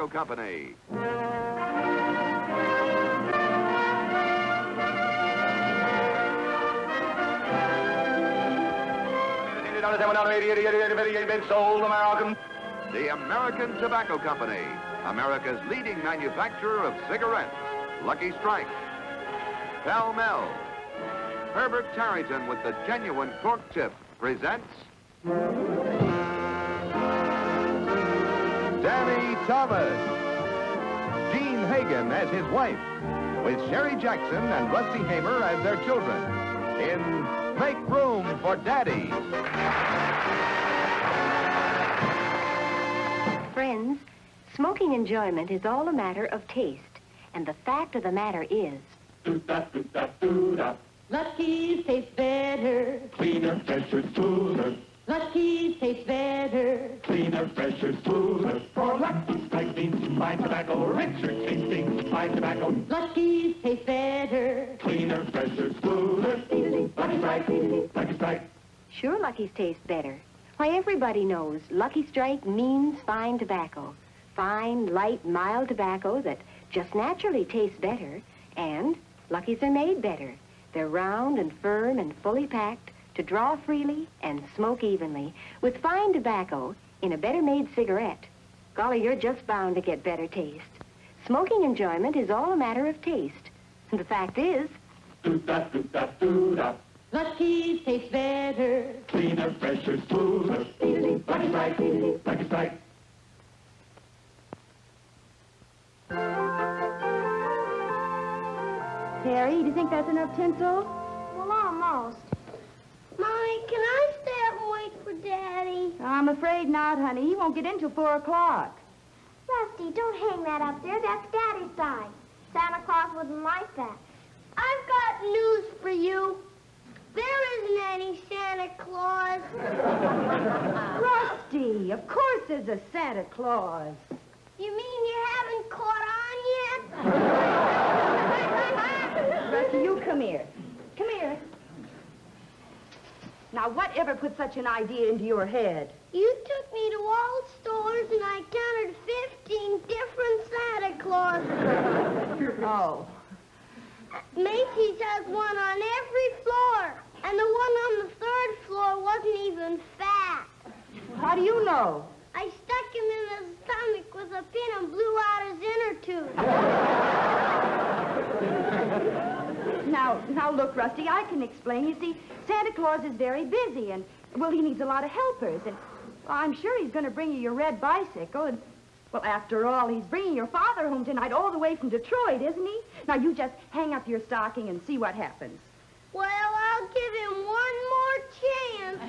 Company. The American Tobacco Company, America's leading manufacturer of cigarettes. Lucky Strike, Pell Mell. Herbert Tarrington with the genuine cork tip presents Danny Thomas. Gene Hagen as his wife, with Sherry Jackson and Rusty Hamer as their children, in Make Room for Daddy. Friends, smoking enjoyment is all a matter of taste, and the fact of the matter is... Lucky's tastes better. Cleaner, fresher, smoother. Lucky's tastes better. Cleaner, fresher, smoother. For Lucky Strike means fine tobacco, richer tasting fine tobacco. Lucky's tastes better. Cleaner, fresher, smoother. Lucky Strike, Lucky Strike. Sure, Lucky's taste better. Why, everybody knows Lucky Strike means fine tobacco. Fine, light, mild tobacco that just naturally tastes better. And Lucky's are made better. They're round and firm and fully packed to draw freely and smoke evenly with fine tobacco in a better-made cigarette. Golly, you're just bound to get better taste. Smoking enjoyment is all a matter of taste. And the fact is... Lucky's tastes better. Cleaner, fresher, smoother. Lucky Strike, Lucky Strike. Harry, do you think that's enough tinsel? Well, almost. Mommy, can I stay up and wait for Daddy? I'm afraid not, honey. He won't get in till 4 o'clock. Rusty, don't hang that up there. That's Daddy's side. Santa Claus wouldn't like that. I've got news for you. There isn't any Santa Claus. Rusty, of course there's a Santa Claus. You mean you haven't caught on yet? Rusty, you come here. Come here. Now, whatever put such an idea into your head? You took me to all stores and I counted 15 different Santa Clauses. Oh. Macy's has one on every floor, and the one on the 3rd floor wasn't even fat. How do you know? I stuck him in his stomach with a pin and blew out his inner tube. Now, look, Rusty, I can explain. You see, Santa Claus is very busy, and, well, he needs a lot of helpers, and well, I'm sure he's going to bring you your red bicycle, and, well, after all, he's bringing your father home tonight all the way from Detroit, isn't he? Now, you just hang up your stocking and see what happens. Well, I'll give him one more chance.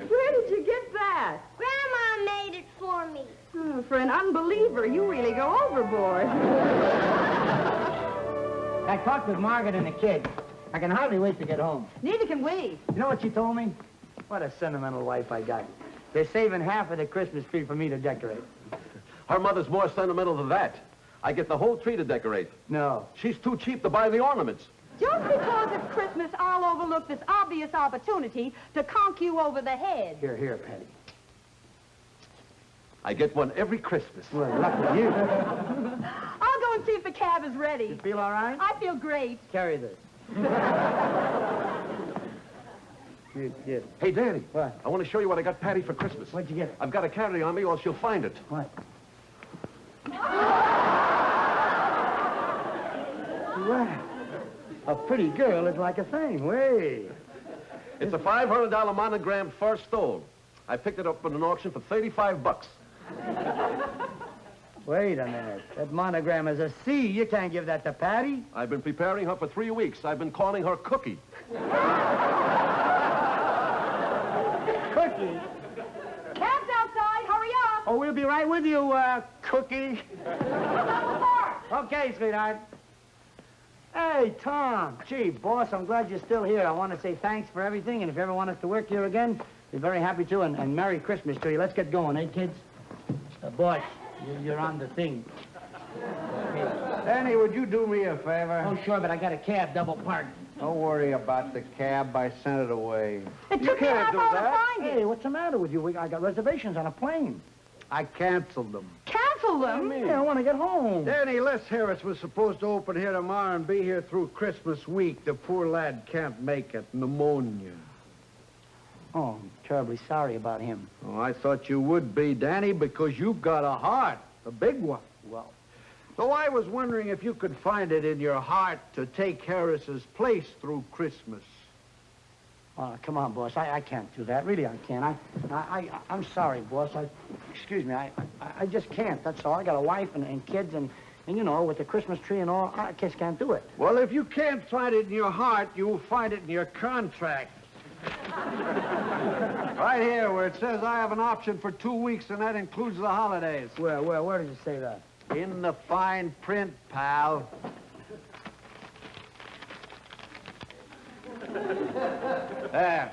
Where did you get that? Grandma made it for me. Oh, for an unbeliever, you really go overboard. I talked with Margaret and the kids. I can hardly wait to get home. Neither can we. You know what she told me? What a sentimental wife I got. They're saving half of the Christmas tree for me to decorate. Her mother's more sentimental than that. I get the whole tree to decorate. No. She's too cheap to buy the ornaments. Just because it's Christmas, I'll overlook this obvious opportunity to conk you over the head. Here, Patty. I get one every Christmas. Well, lucky you. I'll go and see if the cab is ready. You feel all right? I feel great. Carry this. Here. Hey, Danny. What? I want to show you what I got Patty for Christmas. What'd you get? I've got to carry it on me or she'll find it. What? Wow. A pretty girl is like a thing. Way. It's a $500 monogrammed fur stole. I picked it up at an auction for $35. Wait a minute. That monogram is a C. You can't give that to Patty. I've been preparing her for 3 weeks. I've been calling her Cookie. Cookie? Cab's outside. Hurry up. Oh, we'll be right with you, Cookie. Okay, sweetheart. Hey, Tom. Gee, boss, I'm glad you're still here. I want to say thanks for everything, and if you ever want us to work here again, we're very happy to, and Merry Christmas to you. Let's get going, eh, kids? Boss, you're on the thing. Danny, would you do me a favor? Oh, sure, but I got a cab double parked. Don't worry about the cab. I sent it away. It You took me can't half do hour to that. find Hey, it. what's the matter with you? I got reservations on a plane. I canceled them. Cancel them? Yeah, I want to get home. Danny, Les Harris was supposed to open here tomorrow and be here through Christmas week. The poor lad can't make it. Pneumonia. Oh, I'm terribly sorry about him. Oh, I thought you would be, Danny, because you've got a heart. A big one. Well, So I was wondering if you could find it in your heart to take Harris's place through Christmas. come on, boss. I can't do that. Really, I can't. I'm sorry, boss. Excuse me. I just can't. That's all. I got a wife and kids and you know, with the Christmas tree and all, I just can't do it. Well, if you can't find it in your heart, you'll find it in your contract. Right here, where it says I have an option for 2 weeks, and that includes the holidays. Where does it say that? In the fine print, pal. There.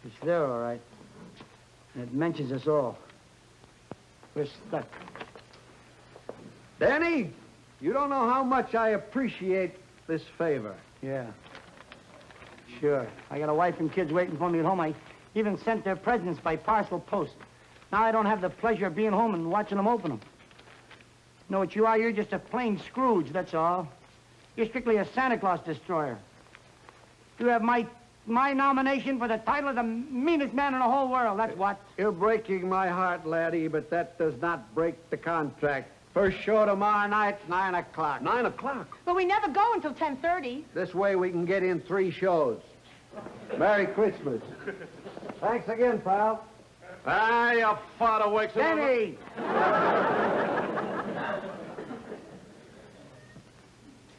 It's there, all right. And it mentions us all. We're stuck. Danny, you don't know how much I appreciate this favor. Yeah. Sure. I got a wife and kids waiting for me at home. I even sent their presents by parcel post. Now I don't have the pleasure of being home and watching them open them. You know what you are? You're just a plain Scrooge, that's all. You're strictly a Santa Claus destroyer. You have my nomination for the title of the meanest man in the whole world, that's what. You're breaking my heart, laddie, but that does not break the contract. First show tomorrow night, 9 o'clock. 9 o'clock. But we never go until 10:30. This way we can get in 3 shows. Merry Christmas. Thanks again, pal. Ah, your father wakes up. Danny!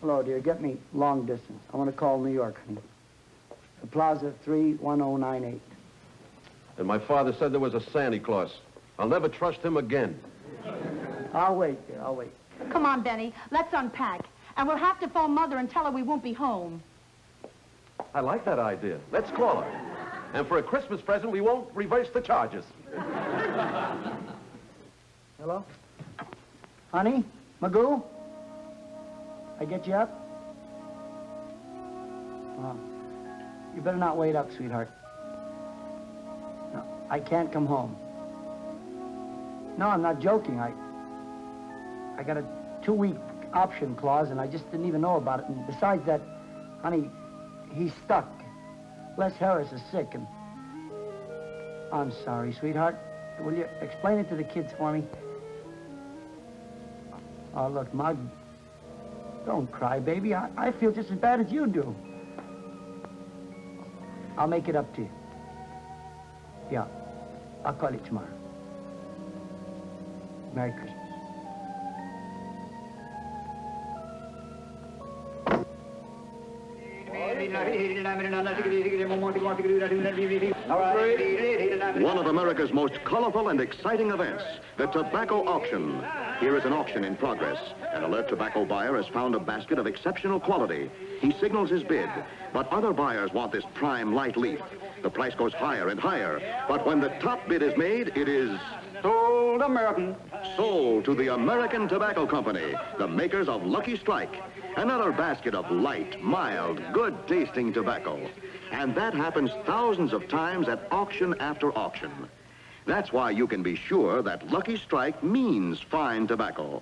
Hello, dear. Get me long distance. I want to call New York, honey. The Plaza 31098. And my father said there was a Santa Claus. I'll never trust him again. I'll wait, dear. I'll wait. Come on, Benny. Let's unpack. And we'll have to phone Mother and tell her we won't be home. I like that idea. Let's call her. And for a Christmas present, we won't reverse the charges. Hello? Honey? Magoo? I get you up? You better not wait up, sweetheart. No, I can't come home. No, I'm not joking. I got a 2-week option clause, and I just didn't even know about it. And besides that, honey, he's stuck. Les Harris is sick, and... I'm sorry, sweetheart. Will you explain it to the kids for me? Oh, look, Mug, don't cry, baby. I feel just as bad as you do. I'll make it up to you. Yeah, I'll call you tomorrow. Merry Christmas. One of America's most colorful and exciting events, the tobacco auction. Here is an auction in progress. An alert tobacco buyer has found a basket of exceptional quality. He signals his bid, but other buyers want this prime light leaf. The price goes higher and higher, but when the top bid is made, it is... Sold American. sold to the American Tobacco Company, the makers of Lucky Strike. Another basket of light, mild, good-tasting tobacco. And that happens thousands of times at auction after auction. That's why you can be sure that Lucky Strike means fine tobacco.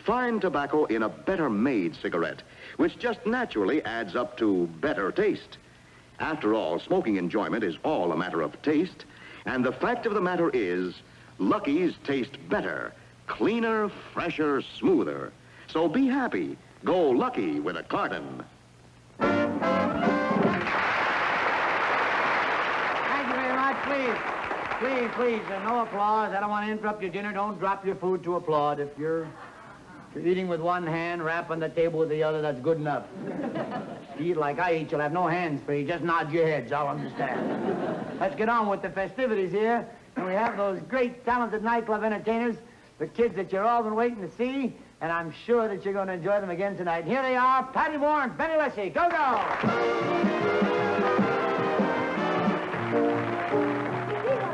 Fine tobacco in a better-made cigarette, which just naturally adds up to better taste. After all, smoking enjoyment is all a matter of taste, and the fact of the matter is, Lucky's taste better, cleaner, fresher, smoother. So be happy. Go Lucky with a carton. Thank you very much. Please, no applause. I don't want to interrupt your dinner. Don't drop your food to applaud. If you're eating with one hand, rap on the table with the other, that's good enough. If you eat like I eat, you'll have no hands free. Just nod your heads, I'll understand. Let's get on with the festivities here. And we have those great, talented nightclub entertainers, the kids that you've all been waiting to see, and I'm sure that you're going to enjoy them again tonight. Here they are, Patty Moore and Benny Leslie. Go, go!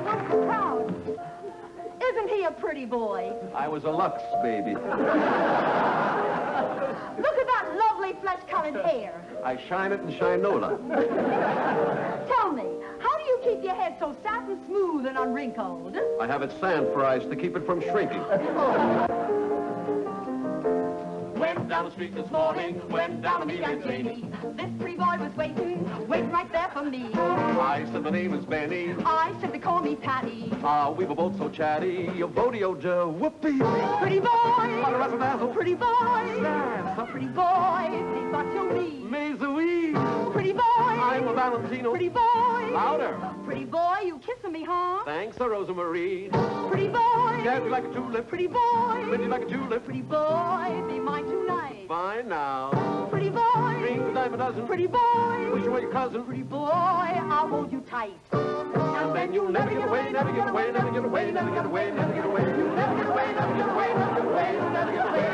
What's the crowd? Isn't he a pretty boy? boy. I was a Lux baby. Look at that lovely flesh-colored hair. I shine it in Shinola. Tell me, how do you keep your head so satin smooth and unwrinkled? I have it sand fries to keep it from shrinking. Went down the street this morning, went down to meet Aunt Janie. This pretty boy was waiting right there for me. I said, my name is Benny. I said they call me Patty. We were both so chatty. Vodeo Joe, whoopee. Pretty boy, Razzle-dazzle. pretty boy, pretty boy, please what's your name? Maisouille. Pretty boy, I'm a Valentino. pretty boy. Louder. Pretty boy, you kissing me, huh? Thanks, Rosa Marie. Pretty boy, Dance me like a tulip. pretty boy, Lift me like a tulip. pretty boy, be mine tonight. Fine now. Pretty boy, Drink a dime a dozen. pretty boy, Wish you were your cousin. pretty boy, I'll hold you tight. And then you'll never get away, never get away, never get away, never get away, never get away. You'll never get away, never get away, never get away, you'll never get away.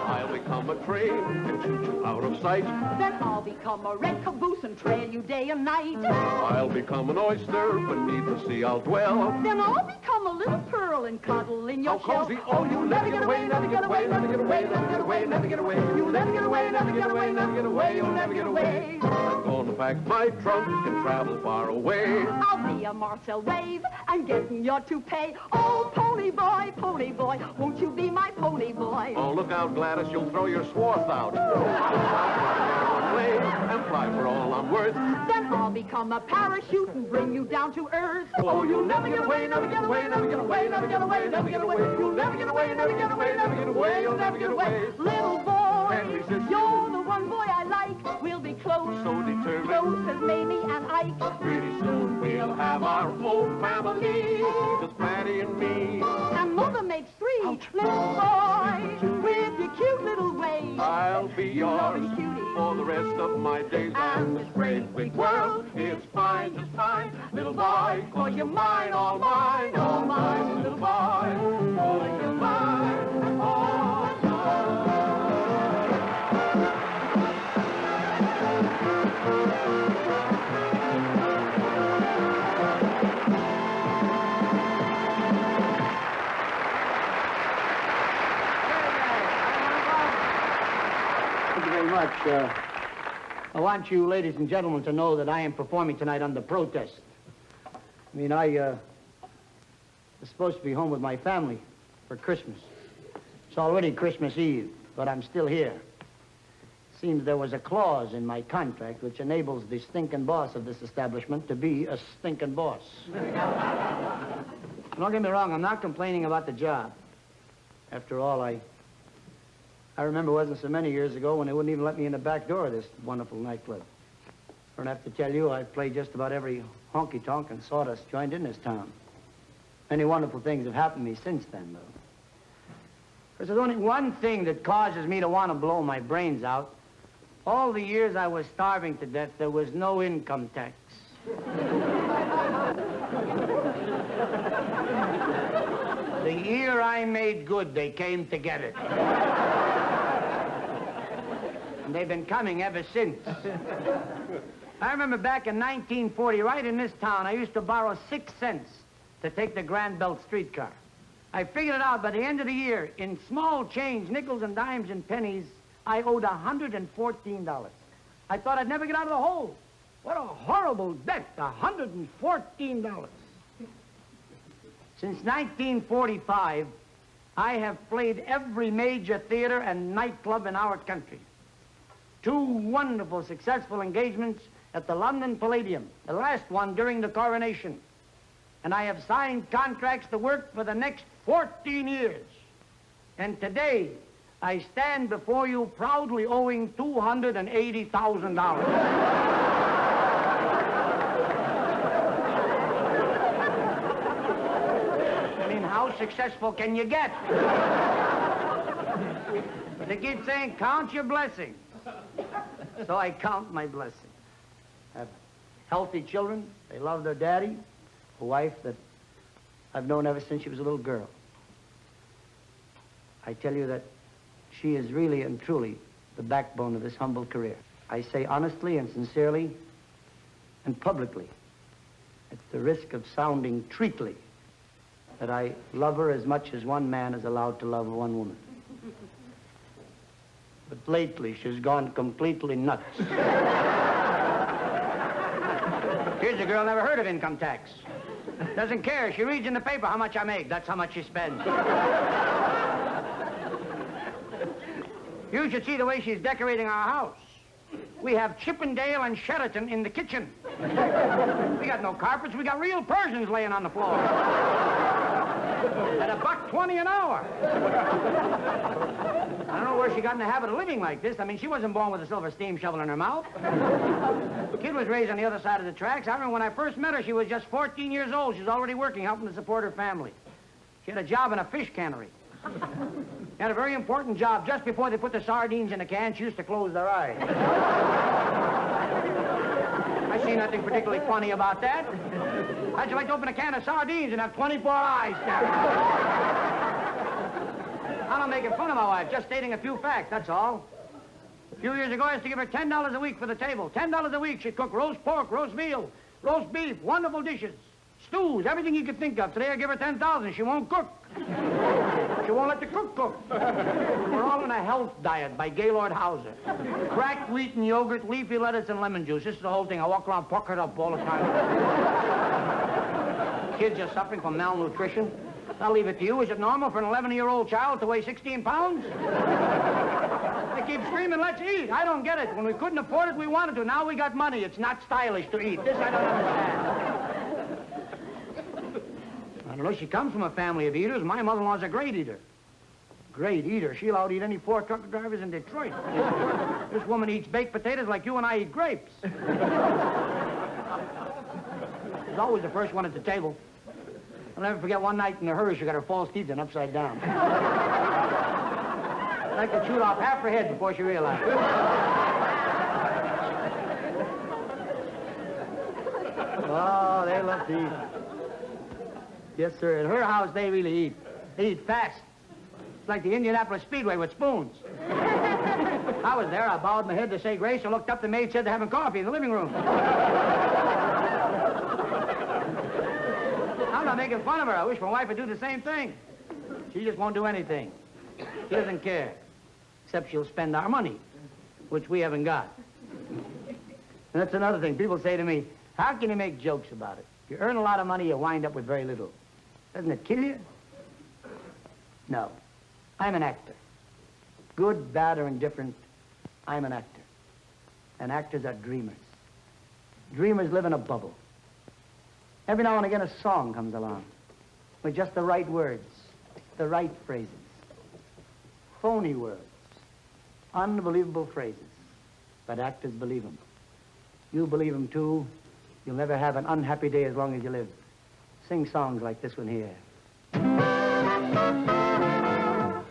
I'll become a train and shoot you out of sight. Then I'll become a red caboose and trail you day and night. I'll become an oyster, beneath the sea I'll dwell. Then I'll become a little pearl and cuddle in your How shell. cozy, oh, you'll never get away, never get away, never get away, never get away, never get away. You'll never get away, never get away, never get away, you'll never get away. I'm gonna pack my trunk and travel far away. I'll be a Marcel wave and get in your toupee. Oh, pony boy, won't you be my pony boy? Oh, look out, Gladys, you'll throw your swarth out. Play and fly for all I'm worth. Then I'll become a parachute and bring you down to earth. Oh, you'll never get away, never get away, never get away, never get away, never get away. You'll never get away, never get away, never get away, you'll never get away. Little boy, Henry says, you're the one boy I like. We'll be close, So determined. close as Mamie and Ike. Pretty soon we'll have our own family, just Patty and me. And Mother makes three. Little boy, with your cute little ways. I'll be yours Loving cutie. for the rest of my days. And this great big world is fine, just fine. Little boy, 'cause you're mine, all mine, little boy. 'Cause you're mine, all mine. Thank you very much. I want you, ladies and gentlemen, to know that I am performing tonight under protest. I mean, I was supposed to be home with my family for Christmas. It's already Christmas Eve, but I'm still here. Seems there was a clause in my contract which enables the stinking boss of this establishment to be a stinking boss. Don't get me wrong, I'm not complaining about the job. After all, I remember it wasn't so many years ago when they wouldn't even let me in the back door of this wonderful nightclub. I don't have to tell you, I've played just about every honky-tonk and sawdust joint in this town. Many wonderful things have happened to me since then, though. There's only one thing that causes me to want to blow my brains out. All the years I was starving to death, there was no income tax. The year I made good, they came to get it. And they've been coming ever since. I remember back in 1940, right in this town, I used to borrow 6 cents to take the Grand Belt streetcar. I figured it out by the end of the year, in small change, nickels and dimes and pennies, I owed $114. I thought I'd never get out of the hole. What a horrible debt, $114. Since 1945, I have played every major theater and nightclub in our country. 2 wonderful, successful engagements at the London Palladium, the last one during the coronation. And I have signed contracts to work for the next 14 years. And today, I stand before you proudly owing $280,000. I mean, how successful can you get? But they keep saying, count your blessings. So I count my blessings. I have healthy children. They love their daddy. A wife that I've known ever since she was a little girl. I tell you that she is really and truly the backbone of this humble career. I say honestly and sincerely and publicly, at the risk of sounding treacly, that I love her as much as one man is allowed to love one woman. But lately, she's gone completely nuts. Here's a girl never heard of income tax. Doesn't care. She reads in the paper how much I make. That's how much she spends. You should see the way she's decorating our house. We have Chippendale and Sheraton in the kitchen. We got no carpets. We got real Persians laying on the floor. At $1.20 an hour. I don't know where she got in the habit of living like this. I mean, she wasn't born with a silver steam shovel in her mouth. The kid was raised on the other side of the tracks. I remember when I first met her, she was just 14 years old. She was already working, helping to support her family. She had a job in a fish cannery. She had a very important job. Just before they put the sardines in the can, she used to close their eyes. I see nothing particularly funny about that. How'd you like to open a can of sardines and have 24 eyes staring at you? I'm not making fun of my wife, just stating a few facts, that's all. A few years ago, I used to give her $10 a week for the table. $10 a week. She'd cook roast pork, roast veal, roast beef, wonderful dishes, stews, everything you could think of. Today, I give her $10,000. She won't cook. She won't let the cook cook. We're all on a health diet by Gaylord Hauser. Cracked wheat and yogurt, leafy lettuce and lemon juice. This is the whole thing. I walk around puckered up all the time. Kids are suffering from malnutrition. I'll leave it to you. Is it normal for an 11-year-old child to weigh 16 pounds? They keep screaming, let's eat. I don't get it. When we couldn't afford it, we wanted to. Now we got money. It's not stylish to eat. This I don't understand. I don't know, she comes from a family of eaters. My mother-in-law's a great eater. Great eater. She'll out-eat any 4 truck drivers in Detroit. This woman eats baked potatoes like you and I eat grapes. She's always the first one at the table. I'll never forget one night in a hurry, she got her false teeth in upside down. Like to shoot off half her head before she realized it. Oh, they love to eat. Yes, sir. At her house, they really eat. They eat fast. It's like the Indianapolis Speedway with spoons. I was there. I bowed my head to say grace. I looked up. The maid said they're having coffee in the living room. I'm not making fun of her. I wish my wife would do the same thing. She just won't do anything. She doesn't care. Except she'll spend our money, which we haven't got. And that's another thing. People say to me, how can you make jokes about it? If you earn a lot of money, you wind up with very little. Doesn't it kill you? No. I'm an actor. Good, bad, or indifferent, I'm an actor. And actors are dreamers. Dreamers live in a bubble. Every now and again, a song comes along with just the right words, the right phrases. Phony words, unbelievable phrases, but actors believe them. You believe them, too. You'll never have an unhappy day as long as you live. Sing songs like this one here.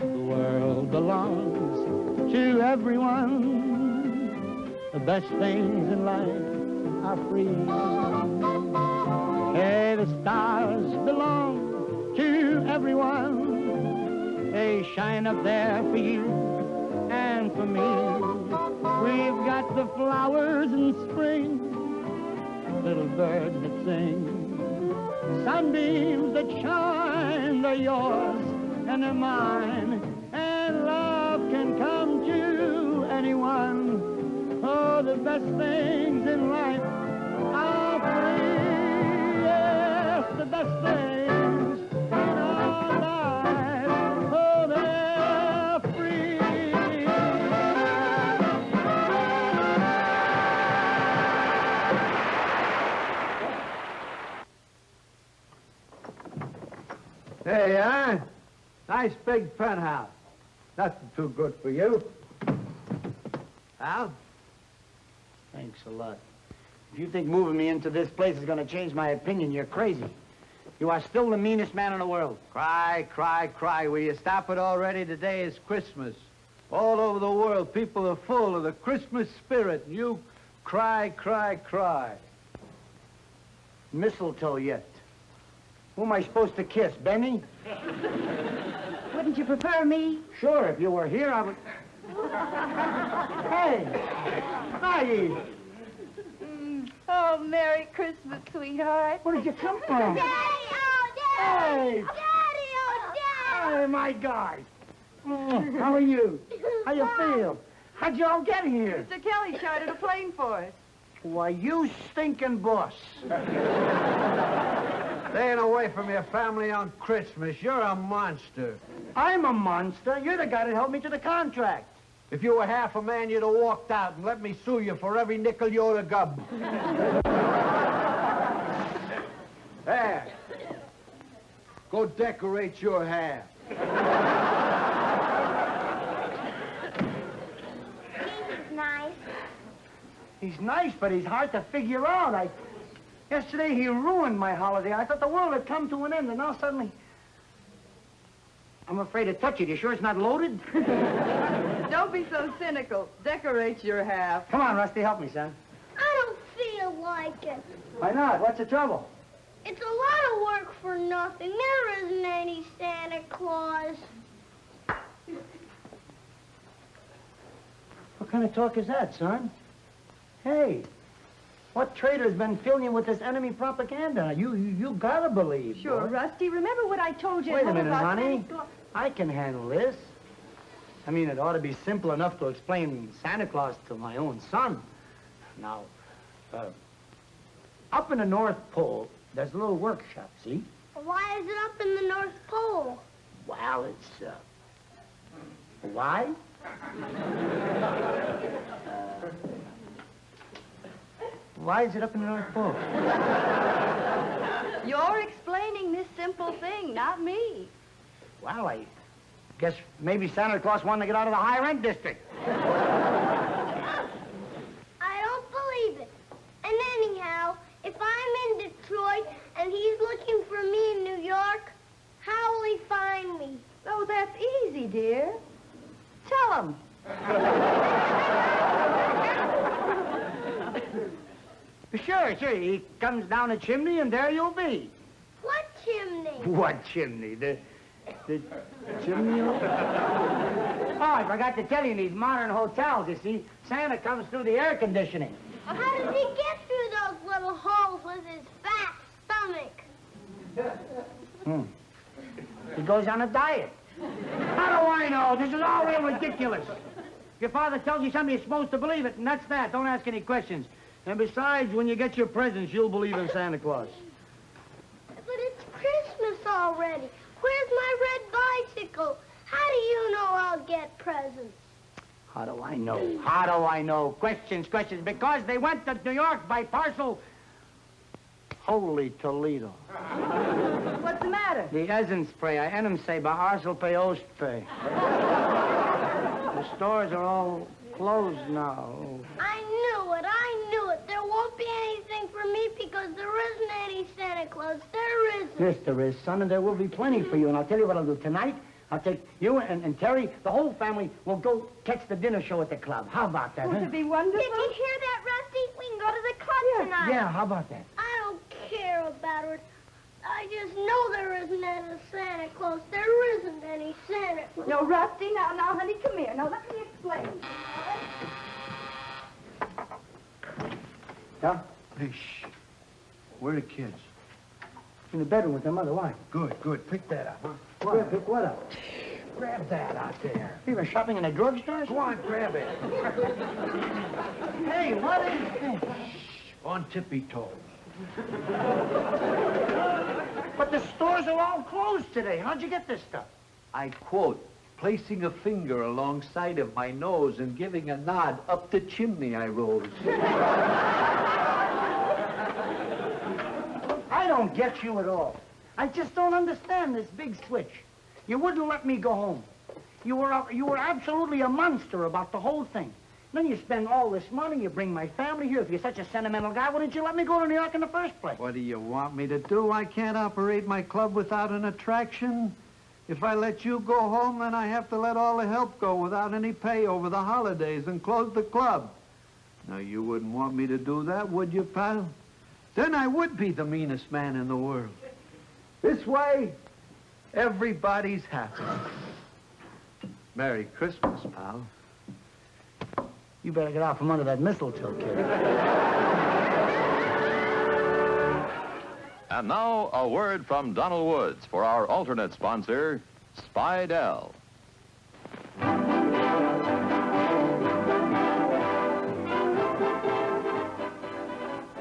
The world belongs to everyone. The best things in life are free. Hey, the stars belong to everyone. They shine up there for you and for me. We've got the flowers in spring, little birds that sing. Sunbeams that shine, they're yours and they're mine. And love can come to anyone. Oh, the best things in life are free. Yes, the best things in our life. Oh, they're free. There you are. Nice big penthouse. Nothing too good for you. Al? Thanks a lot. If you think moving me into this place is going to change my opinion, you're crazy. You are still the meanest man in the world. Cry, cry, cry. Will you stop it already? Today is Christmas. All over the world, people are full of the Christmas spirit. And you cry, cry, cry. Mistletoe yet. Who am I supposed to kiss, Benny? Wouldn't you prefer me? Sure, if you were here, I would... Hey! Maggie! Oh, Merry Christmas, sweetheart. Where did you come from? Daddy! Oh, Hey! Daddy, oh, Dad! Hey, my guy. How are you? How you feel? How'd you all get here? Mr. Kelly chartered a plane for us. Why, you stinking boss. Staying away from your family on Christmas. You're a monster. I'm a monster. You're the guy that held me to the contract. If you were half a man, you'd have walked out and let me sue you for every nickel you would have got. There. Go decorate your hair. He's nice. He's nice, but he's hard to figure out. Yesterday, he ruined my holiday. I thought the world had come to an end, and now suddenly... I'm afraid to touch it. You sure it's not loaded? Don't be so cynical. Decorate your half. Come on, Rusty, help me, son. I don't feel like it. Why not? What's the trouble? It's a lot of work for nothing. There isn't any Santa Claus. What kind of talk is that, son? Hey, what traitor's been filling you with this enemy propaganda? You gotta believe. Sure, boy. Rusty. Remember what I told you Wait a about minute, honey. Santa Claus? I can handle this. I mean, it ought to be simple enough to explain Santa Claus to my own son. Now, up in the North Pole, there's a little workshop, see? Why is it up in the North Pole? Well, it's, why? Why is it up in the North Pole? You're explaining this simple thing, not me. Well, I guess maybe Santa Claus wanted to get out of the high-rent district. I don't believe it. And anyhow, if I'm in Detroit and he's looking for me in New York, how will he find me? Oh, that's easy, dear. Tell him. Sure. He comes down a chimney and there you'll be. What chimney? What chimney? The chimney? Oh, I forgot to tell you, in these modern hotels, you see, Santa comes through the air conditioning. How does he get through those little holes with his fat stomach? He goes on a diet. How do I know? This is all real ridiculous. Your father tells you something, you're supposed to believe it, and that's that. Don't ask any questions. And besides, when you get your presents, you'll believe in Santa Claus. But it's Christmas already. Where's my red bicycle? How do you know I'll get presents? How do I know? How do I know? Questions. Because they went to New York by parcel. Holy Toledo. What's the matter? The Essenspray, I say by Arsel pay Ostpay. The stores are all closed now. I knew it. There won't be anything for me because there isn't any Santa Claus. There isn't. Yes, there is, son, and there will be plenty for you. And I'll tell you what I'll do. Tonight, I'll take you and Terry, the whole family, will go catch the dinner show at the club. How about that, Wouldn't it be wonderful? Did you hear that, Rusty? We can go to the club tonight. Yeah, how about that? I don't care about it. I just know there isn't any Santa Claus. There isn't any Santa Claus. No, Rusty, now, honey, come here. Now, let me explain. Yeah? Hey, shh. Where are the kids? In the bedroom with their mother. Why? Good. Pick that up, huh? What? Pick what up? Grab that out there. You been shopping in a drugstore? Go on, grab it. Hey, what is this? On tippy toes. But the stores are all closed today. How'd you get this stuff? I quote, placing a finger alongside of my nose and giving a nod up the chimney I rose. I don't get you at all. I just don't understand this big switch. You wouldn't let me go home. You were absolutely a monster about the whole thing. Then you spend all this money, you bring my family here. If you're such a sentimental guy, why didn't you let me go to New York in the first place? What do you want me to do? I can't operate my club without an attraction. If I let you go home, then I have to let all the help go without any pay over the holidays and close the club. Now, you wouldn't want me to do that, would you, pal? Then I would be the meanest man in the world. This way, everybody's happy. Merry Christmas, pal. You better get out from under that mistletoe, kid. And now, a word from Donald Woods for our alternate sponsor, Spidell.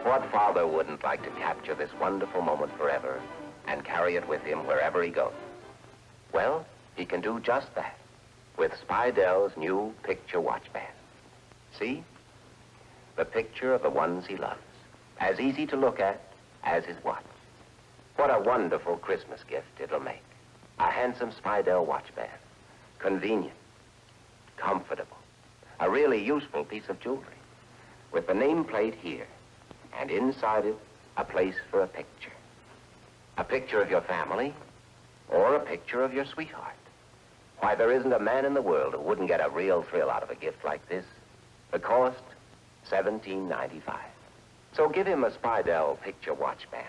What father wouldn't like to capture this wonderful moment forever and carry it with him wherever he goes? Well, he can do just that with Spidell's new picture watch band. See? The picture of the ones he loves. As easy to look at as his watch. What a wonderful Christmas gift it'll make. A handsome Spidell watch band. Convenient. Comfortable. A really useful piece of jewelry. With the nameplate here. And inside it, a place for a picture. A picture of your family, or a picture of your sweetheart. Why, there isn't a man in the world who wouldn't get a real thrill out of a gift like this. The cost, $17.95. So give him a Spidell picture watch band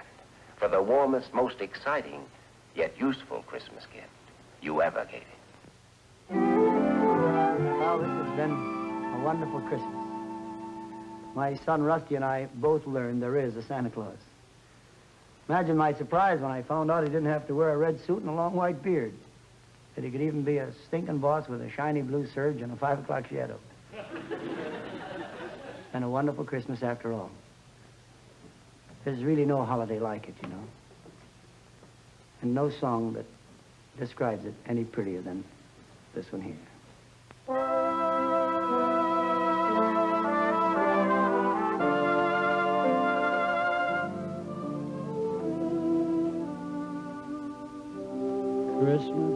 for the warmest, most exciting, yet useful Christmas gift you ever gave him. Well, this has been a wonderful Christmas. My son Rusty and I both learned there is a Santa Claus. Imagine my surprise when I found out he didn't have to wear a red suit and a long white beard. That he could even be a stinking boss with a shiny blue serge and a 5 o'clock shadow. And a wonderful Christmas after all. There's really no holiday like it, you know. And no song that describes it any prettier than this one here. Christmas,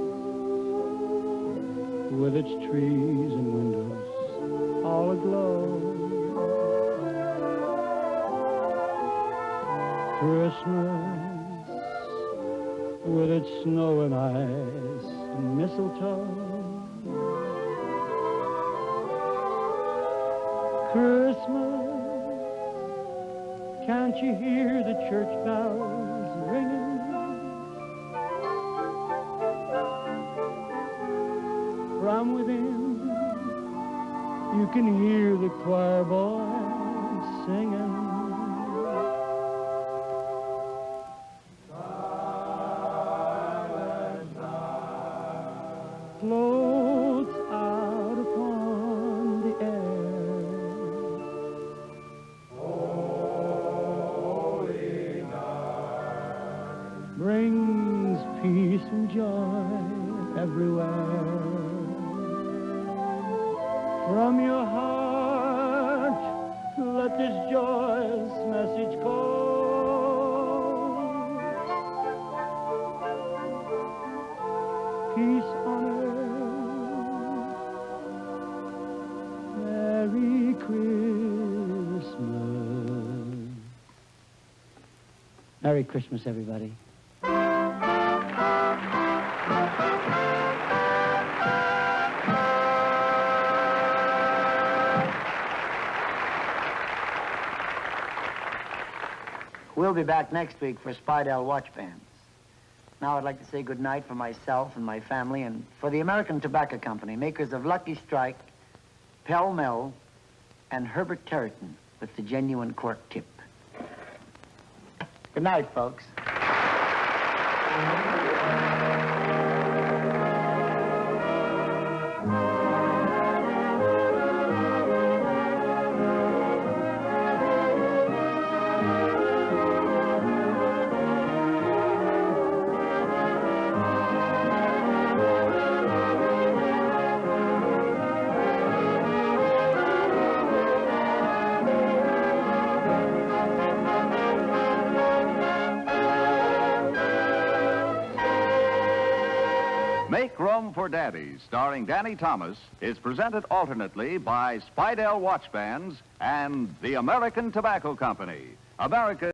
with its trees and windows all aglow. Christmas, with its snow and ice and mistletoe. Christmas, can't you hear the church bells ringing? From within, you can hear the choir boys singing. Silent night floats out upon the air. Holy night brings peace and joy everywhere. From your heart, let this joyous message go. Peace on earth, Merry Christmas. Merry Christmas, everybody. We'll be back next week for Spidell watch bands. Now I'd like to say good night for myself and my family and for the American Tobacco Company, makers of Lucky Strike, Pell Mell, and Herbert Territon with the genuine cork tip. Good night, folks. Make Room for Daddy, starring Danny Thomas, is presented alternately by Spidell Watch Bands and the American Tobacco Company, America.